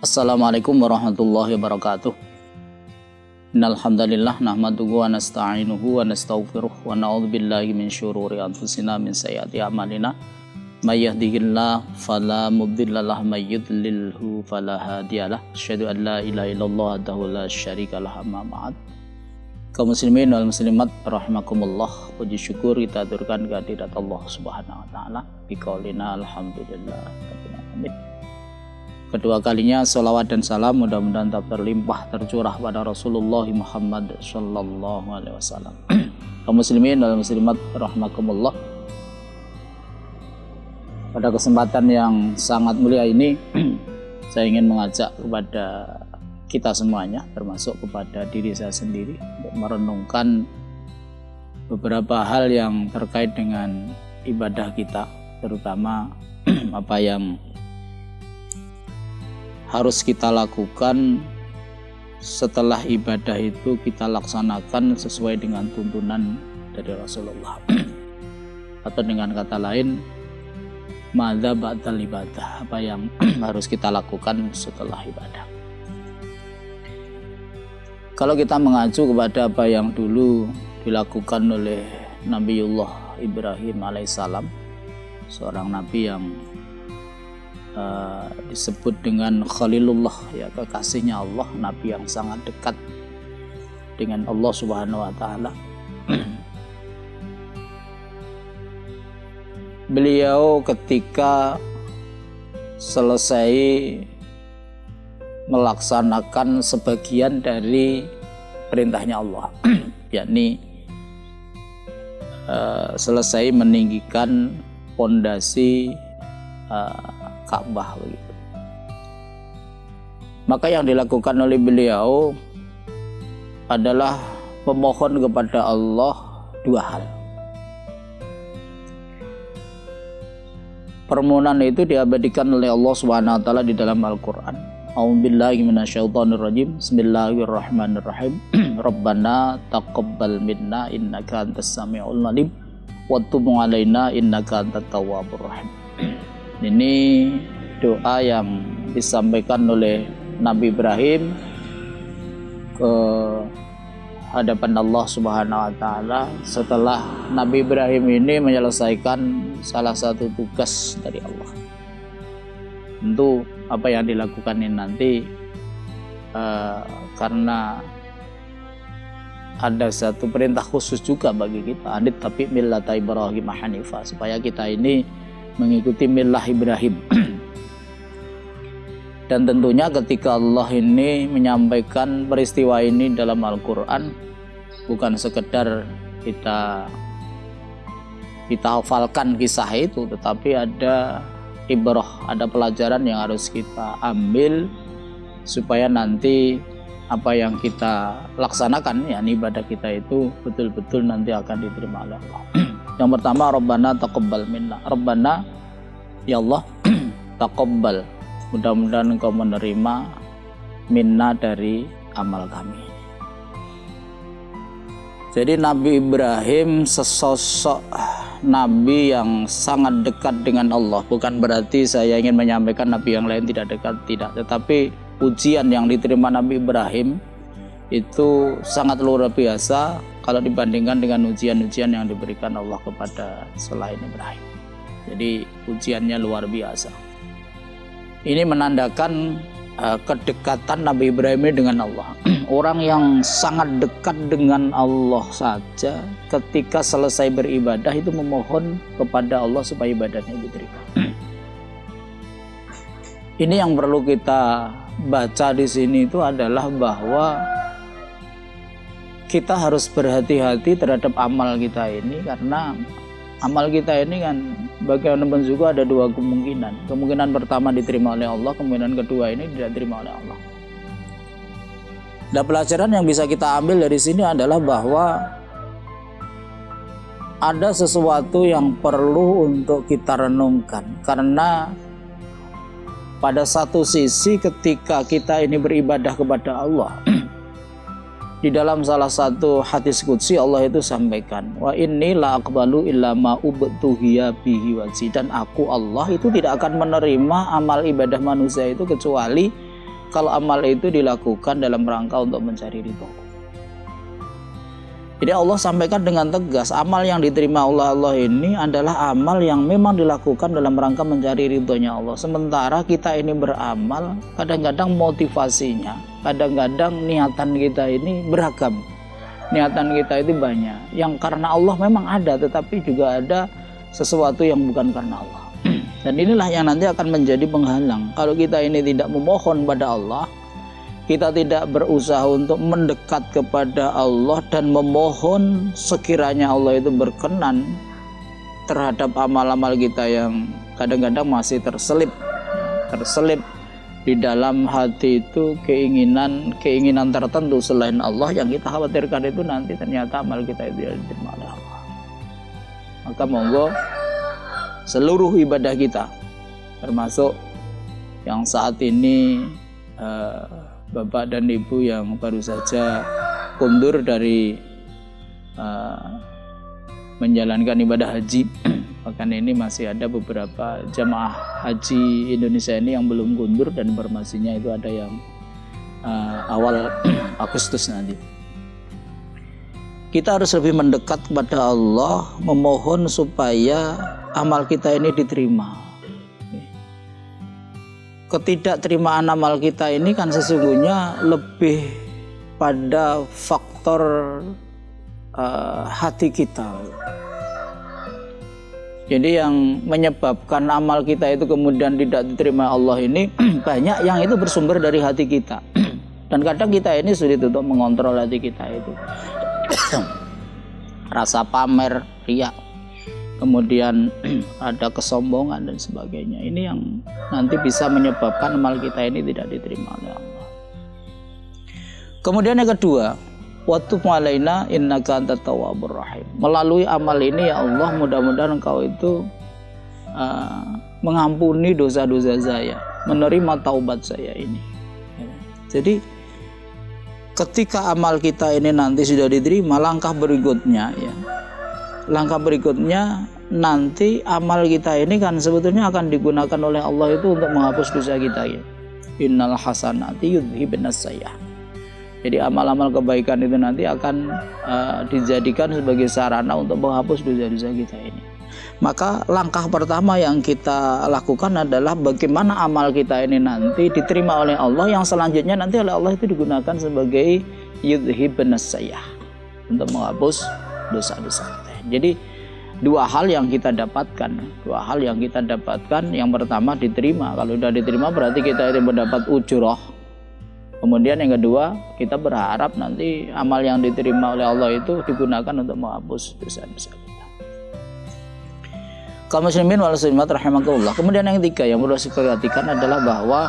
Assalamualaikum warahmatullahi wabarakatuh. Innal hamdalillah nahmaduhu wa nasta'inuhu wa nastaghfiruh wa na'udzu billahi min syururi anfusina min sayyiati a'malina. May yahdihillahu fala mudilla lahu may yudlilhu fala hadiyalah. Asyhadu an la ilaha illallah wahdahu la syarika lahu amma ba'd. Kaum muslimin wal muslimat rahimakumullah, puji syukur kita aturkan kehadirat Allah Subhanahu wa taala biqaulina alhamdulillah. Amin. Kedua kalinya salawat dan salam mudah-mudahan tak terlimpah tercurah pada Rasulullah Muhammad sallallahu alaihi wasallam. Kaum muslimin dan muslimat rahimakumullah. Pada kesempatan yang sangat mulia ini saya ingin mengajak kepada kita semuanya, termasuk kepada diri saya sendiri, untuk merenungkan beberapa hal yang terkait dengan ibadah kita, terutama apa yang harus kita lakukan setelah ibadah itu kita laksanakan sesuai dengan tuntunan dari Rasulullah. Atau dengan kata lain, madza ba'dal ibadah, apa yang harus kita lakukan setelah ibadah. Kalau kita mengacu kepada apa yang dulu dilakukan oleh Nabiullah Ibrahim alaihissalam, seorang nabi yang disebut dengan Khalilullah, ya, kekasihnya Allah, nabi yang sangat dekat dengan Allah Subhanahu wa taala. Beliau ketika selesai melaksanakan sebagian dari perintahnya Allah, yakni selesai meninggikan pondasi Ka'bah begitu. Maka yang dilakukan oleh beliau adalah memohon kepada Allah dua hal. Permohonan itu diabadikan oleh Allah Subhanahu wa taala di dalam Al-Qur'an. A'udzubillahi minasyaitonirrajim. Bismillahirrahmanirrahim. Rabbana taqabbal minna innaka antas samiul alim wa tub 'alaina innaka antat tawwabur rahim. Ini doa yang disampaikan oleh Nabi Ibrahim ke hadapan Allah Subhanahu wa taala setelah Nabi Ibrahim ini menyelesaikan salah satu tugas dari Allah. Tentu apa yang dilakukan ini nanti karena ada satu perintah khusus juga bagi kita, anit tapi millata Ibrahim hanifah, supaya kita ini mengikuti milah Ibrahim. Dan tentunya ketika Allah ini menyampaikan peristiwa ini dalam Al-Quran, bukan sekedar kita hafalkan kisah itu, tetapi ada ibrah, ada pelajaran yang harus kita ambil supaya nanti apa yang kita laksanakan, yakni ibadah kita itu betul-betul nanti akan diterima oleh Allah. Yang pertama, Rabbana taqabbal minna. Rabbana, ya Allah, taqabbal, mudah-mudahan Engkau menerima minna dari amal kami. Jadi Nabi Ibrahim sesosok nabi yang sangat dekat dengan Allah. Bukan berarti saya ingin menyampaikan nabi yang lain tidak dekat, tidak. Tetapi ujian yang diterima Nabi Ibrahim itu sangat luar biasa kalau dibandingkan dengan ujian-ujian yang diberikan Allah kepada selain Ibrahim. Jadi ujiannya luar biasa. Ini menandakan kedekatan Nabi Ibrahim ini dengan Allah. Orang yang sangat dekat dengan Allah saja ketika selesai beribadah itu memohon kepada Allah supaya ibadahnya diterima. Ini yang perlu kita baca di sini itu adalah bahwa kita harus berhati-hati terhadap amal kita ini, karena amal kita ini kan bagaimanapun juga ada dua kemungkinan. Kemungkinan pertama diterima oleh Allah, kemungkinan kedua ini tidak diterima oleh Allah. Dan pelajaran yang bisa kita ambil dari sini adalah bahwa ada sesuatu yang perlu untuk kita renungkan, karena pada satu sisi ketika kita ini beribadah kepada Allah, di dalam salah satu hadis qudsi Allah itu sampaikan, wa inni la aqbalu illa ma ubtuhiya bihi wajhi, dan aku Allah itu tidak akan menerima amal ibadah manusia itu kecuali kalau amal itu dilakukan dalam rangka untuk mencari ridho. Jadi Allah sampaikan dengan tegas, amal yang diterima oleh Allah ini adalah amal yang memang dilakukan dalam rangka mencari ridhonya Allah. Sementara kita ini beramal, kadang-kadang motivasinya, kadang-kadang niatan kita ini beragam. Niatan kita itu banyak. Yang karena Allah memang ada, tetapi juga ada sesuatu yang bukan karena Allah. Dan inilah yang nanti akan menjadi penghalang. Kalau kita ini tidak memohon pada Allah, kita tidak berusaha untuk mendekat kepada Allah dan memohon sekiranya Allah itu berkenan terhadap amal-amal kita yang kadang-kadang masih terselip di dalam hati itu keinginan tertentu selain Allah. Yang kita khawatirkan itu nanti ternyata amal kita itu diterima oleh Allah. Maka monggo seluruh ibadah kita, termasuk yang saat ini Bapak dan Ibu yang baru saja kundur dari menjalankan ibadah haji. Bahkan ini masih ada beberapa jamaah haji Indonesia ini yang belum kundur, dan informasinya itu ada yang awal Agustus nanti. Kita harus lebih mendekat kepada Allah, memohon supaya amal kita ini diterima. Ketidakterimaan amal kita ini kan sesungguhnya lebih pada faktor hati kita. Jadi yang menyebabkan amal kita itu kemudian tidak diterima Allah ini banyak yang itu bersumber dari hati kita. Dan kadang kita ini sulit untuk mengontrol hati kita itu. Rasa pamer, riya, kemudian ada kesombongan dan sebagainya. Ini yang nanti bisa menyebabkan amal kita ini tidak diterima oleh Allah. Kemudian yang kedua, watub alaina innaka antat tawwabur rahim. Melalui amal ini ya Allah, mudah-mudahan Engkau itu mengampuni dosa-dosa saya, menerima taubat saya ini. Jadi ketika amal kita ini nanti sudah diterima, langkah berikutnya nanti amal kita ini kan sebetulnya akan digunakan oleh Allah itu untuk menghapus dosa kita ya. Innal hasanati yudhibnas sayyi'at. Jadi amal-amal kebaikan itu nanti akan dijadikan sebagai sarana untuk menghapus dosa-dosa kita ini. Maka langkah pertama yang kita lakukan adalah bagaimana amal kita ini nanti diterima oleh Allah, yang selanjutnya nanti oleh Allah itu digunakan sebagai yudhibnas sayyi'at, untuk menghapus dosa-dosa kita. Jadi dua hal yang kita dapatkan. Yang pertama diterima. Kalau sudah diterima berarti kita itu mendapat ujroh. Kemudian yang kedua, kita berharap nanti amal yang diterima oleh Allah itu digunakan untuk menghapus dosa-dosa kita. Kaum muslimin wal muslimat rahimakumullah. Kemudian yang ketiga yang perlu diperhatikan adalah bahwa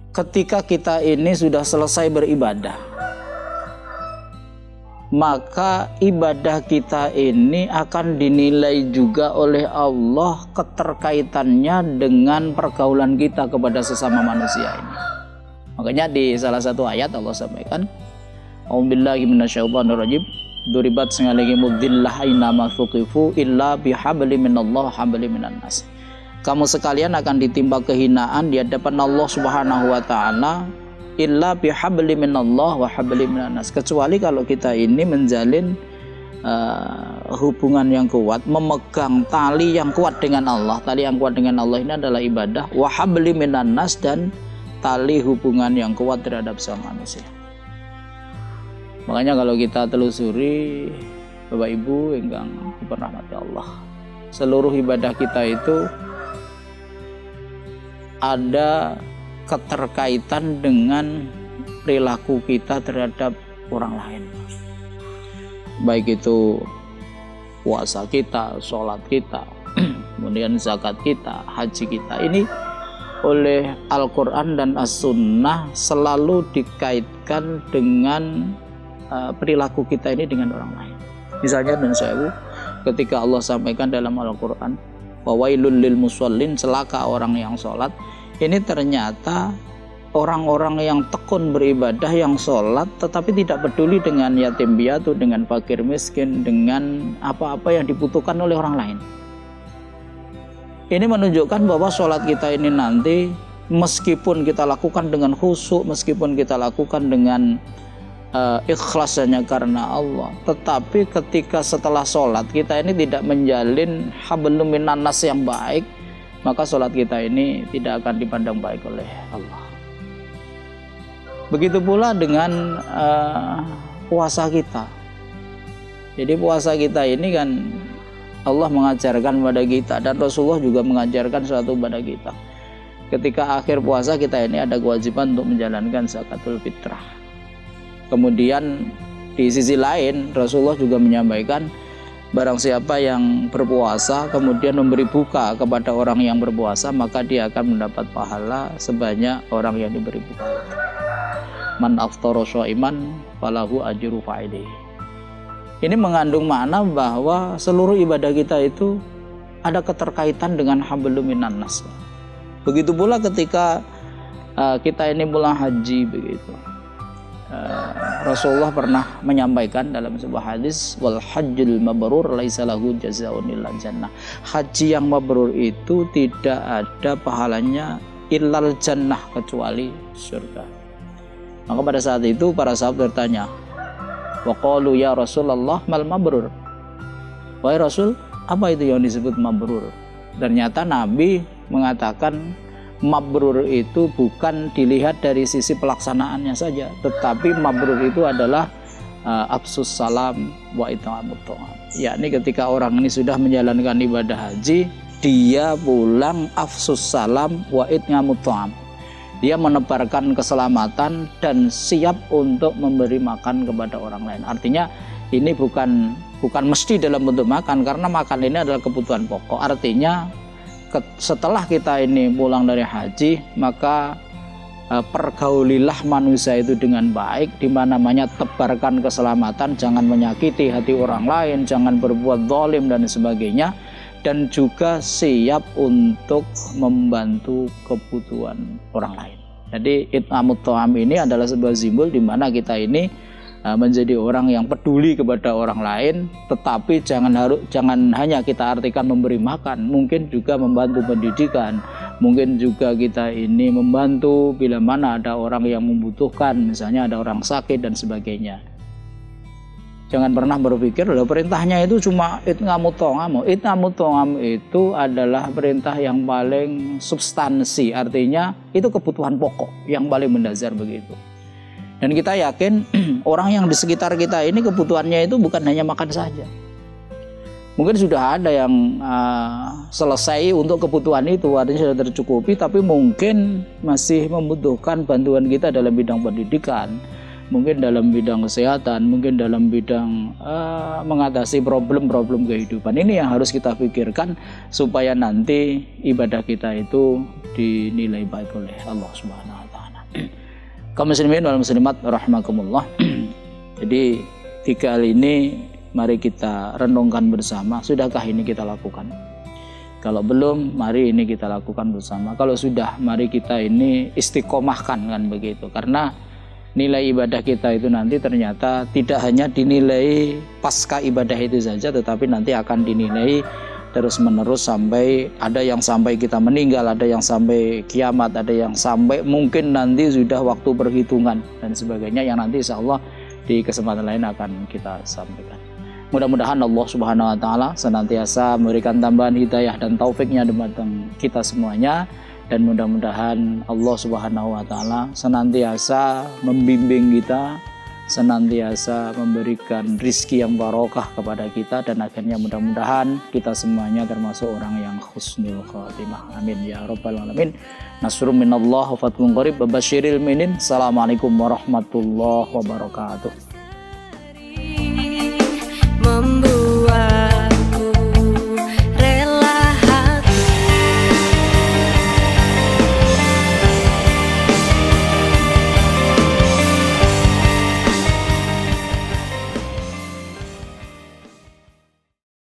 ketika kita ini sudah selesai beribadah, maka ibadah kita ini akan dinilai juga oleh Allah keterkaitannya dengan pergaulan kita kepada sesama manusia ini. Makanya di salah satu ayat Allah sampaikan, A'udzubillahi minasyaitonirrajim, duribat sengaligimud dhillah aina ma thuqifu illa bihablim minallah hablim minan nas. Kamu sekalian akan ditimpa kehinaan di hadapan Allah Subhanahu wa taala illa bihabli minallah wa habli minan nas, kecuali kalau kita ini menjalin hubungan yang kuat, memegang tali yang kuat dengan Allah. Tali yang kuat dengan Allah ini adalah ibadah, wa habli minan nas, dan tali hubungan yang kuat terhadap sama manusia. Makanya kalau kita telusuri Bapak Ibu ingkang dirahmati Allah, seluruh ibadah kita itu ada keterkaitan dengan perilaku kita terhadap orang lain, baik itu puasa kita, sholat kita, kemudian zakat kita, haji kita. Ini oleh Al-Quran dan As-Sunnah selalu dikaitkan dengan perilaku kita ini dengan orang lain. Misalnya dan saya, ketika Allah sampaikan dalam Al-Quran, wawailul lil musallin, celaka orang yang sholat. Ini ternyata orang-orang yang tekun beribadah, yang sholat, tetapi tidak peduli dengan yatim piatu, dengan fakir miskin, dengan apa-apa yang dibutuhkan oleh orang lain. Ini menunjukkan bahwa sholat kita ini nanti meskipun kita lakukan dengan khusyuk, meskipun kita lakukan dengan ikhlas hanya karena Allah, tetapi ketika setelah sholat kita ini tidak menjalin hablum minan nas yang baik, maka sholat kita ini tidak akan dipandang baik oleh Allah. Begitu pula dengan puasa kita. Jadi puasa kita ini kan Allah mengajarkan pada kita, dan Rasulullah juga mengajarkan sesuatu pada kita. Ketika akhir puasa kita ini ada kewajiban untuk menjalankan zakatul fitrah. Kemudian di sisi lain Rasulullah juga menyampaikan, barang siapa yang berpuasa kemudian memberi buka kepada orang yang berpuasa, maka dia akan mendapat pahala sebanyak orang yang diberi buka. Man aftara shaiman falahu ajru fa'ili. Ini mengandung makna bahwa seluruh ibadah kita itu ada keterkaitan dengan hablum minan nas. Begitu pula ketika kita ini pulang haji begitu. Rasulullah pernah menyampaikan dalam sebuah hadis, wal hajjul mabrur laisa lahu jazaa'un illa jannah. Haji yang mabrur itu tidak ada pahalanya illal jannah, kecuali surga. Maka pada saat itu para sahabat bertanya, wa qalu ya Rasulullah mal mabrur. Wahai Rasul, apa itu yang disebut mabrur? Ternyata Nabi mengatakan mabrur itu bukan dilihat dari sisi pelaksanaannya saja, tetapi mabrur itu adalah afsus salam wa it'amut ta'am. Yakni ketika orang ini sudah menjalankan ibadah haji, dia pulang afsus salam wa it'amut ta'am. Dia menebarkan keselamatan dan siap untuk memberi makan kepada orang lain. Artinya ini bukan mesti dalam bentuk makan, karena makan ini adalah kebutuhan pokok. Artinya setelah kita ini pulang dari haji, maka pergaulilah manusia itu dengan baik, di mana-mana tebarkan keselamatan, jangan menyakiti hati orang lain, jangan berbuat zalim dan sebagainya, dan juga siap untuk membantu kebutuhan orang lain. Jadi it'amut ta'am ini adalah sebuah simbol di mana kita ini menjadi orang yang peduli kepada orang lain, tetapi jangan hanya kita artikan memberi makan, mungkin juga membantu pendidikan, mungkin juga kita ini membantu bila mana ada orang yang membutuhkan, misalnya ada orang sakit dan sebagainya. Jangan pernah berpikir bahwa perintahnya itu cuma it'amut ta'am. It'amut ta'am itu adalah perintah yang paling substansi, artinya itu kebutuhan pokok yang paling mendasar begitu. Dan kita yakin orang yang di sekitar kita ini kebutuhannya itu bukan hanya makan saja. Mungkin sudah ada yang selesai untuk kebutuhan itu, artinya sudah tercukupi, tapi mungkin masih membutuhkan bantuan kita dalam bidang pendidikan, mungkin dalam bidang kesehatan, mungkin dalam bidang mengatasi problem-problem kehidupan. Ini yang harus kita pikirkan supaya nanti ibadah kita itu dinilai baik oleh Allah Subhanahu wa taala. Kaum muslimin wal muslimat rahimakumullah. Jadi 3 hal ini mari kita renungkan bersama. Sudahkah ini kita lakukan? Kalau belum, mari ini kita lakukan bersama. Kalau sudah, mari kita ini istiqomahkan, kan begitu. Karena nilai ibadah kita itu nanti ternyata tidak hanya dinilai pasca ibadah itu saja, tetapi nanti akan dinilai terus menerus sampai ada yang sampai kita meninggal, ada yang sampai kiamat, ada yang sampai mungkin nanti sudah waktu perhitungan dan sebagainya, yang nanti insya Allah di kesempatan lain akan kita sampaikan. Mudah-mudahan Allah Subhanahu wa taala senantiasa memberikan tambahan hidayah dan taufiknya kepada kita semuanya, dan mudah-mudahan Allah Subhanahu wa taala senantiasa membimbing kita, senantiasa memberikan rizki yang barokah kepada kita, dan akhirnya mudah-mudahan kita semuanya termasuk orang yang husnul khatimah. Amin ya rabbal alamin. Nasrun minallah wa fathun qarib wa basyiril mu'minin. Assalamualaikum warahmatullahi wabarakatuh.